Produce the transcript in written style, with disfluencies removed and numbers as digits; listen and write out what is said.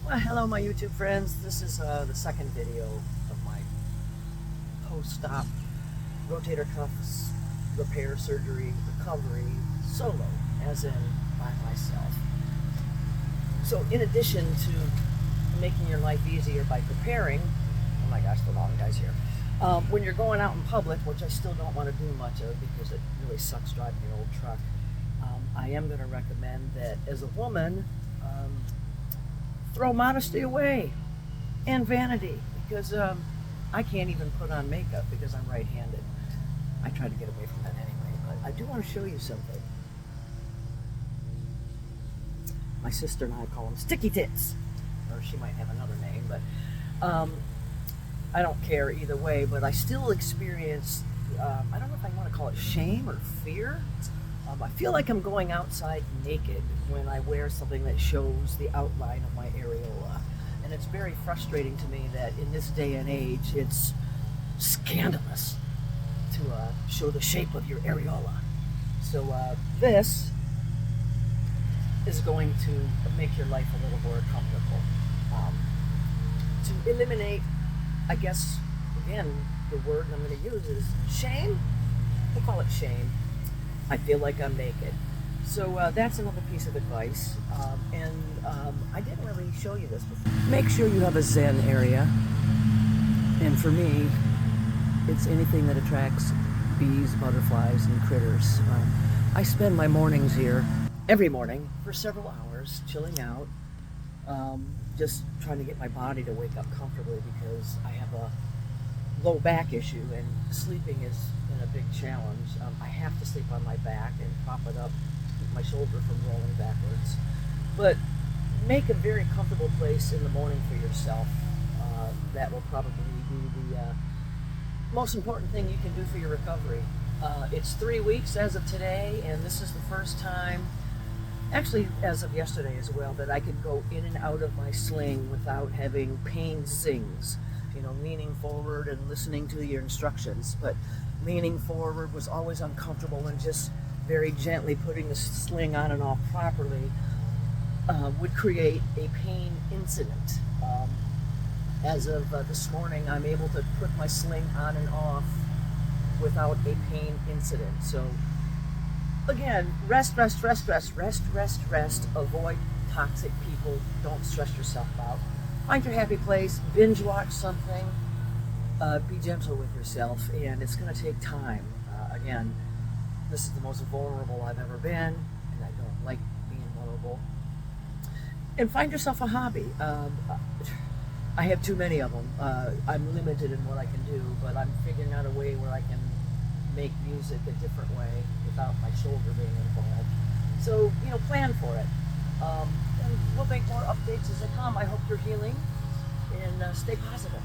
Well, hello my YouTube friends. This is the second video of my post-op rotator cuffs repair surgery recovery solo, as in by myself. So in addition to making your life easier by preparing, oh my gosh, the long guy's here. When you're going out in public, which I still don't want to do much of because it really sucks driving an old truck, I am going to recommend that as a woman, throw modesty away and vanity, because I can't even put on makeup because I'm right-handed. I try to get away from that anyway, but I do want to show you something. My sister and I call them sticky tits, or she might have another name, but I don't care either way. But I still experience, I don't know if I want to call it shame or fear. I feel like I'm going outside naked when I wear something that shows the outline of my areola. And it's very frustrating to me that in this day and age, it's scandalous to show the shape of your areola. So this is going to make your life a little more comfortable. To eliminate, I guess, again, the word I'm going to use is shame. We'll call it shame. I feel like I'm naked. So that's another piece of advice. I didn't really show you this before. Make sure you have a zen area. And for me, it's anything that attracts bees, butterflies, and critters. I spend my mornings here every morning for several hours, chilling out, just trying to get my body to wake up comfortably because I have a low back issue and sleeping is a big challenge. I have to sleep on my back and prop it up to keep my shoulder from rolling backwards. But make a very comfortable place in the morning for yourself. That will probably be the most important thing you can do for your recovery. It's 3 weeks as of today, and this is the first time, actually as of yesterday as well, that I could go in and out of my sling without having pain zings. You know, leaning forward and listening to your instructions, but leaning forward was always uncomfortable, and just very gently putting the sling on and off properly would create a pain incident. As of this morning, I'm able to put my sling on and off without a pain incident. So again, rest, rest, rest, rest, rest, rest, rest. Avoid toxic people. Don't stress yourself out. Find your happy place, binge watch something, be gentle with yourself, and it's going to take time. Again, this is the most vulnerable I've ever been, and I don't like being vulnerable. And find yourself a hobby. I have too many of them. I'm limited in what I can do, but I'm figuring out a way where I can make music a different way without my shoulder being involved. So, you know, plan for it. And we'll make more updates as they come. I hope you're healing, and stay positive.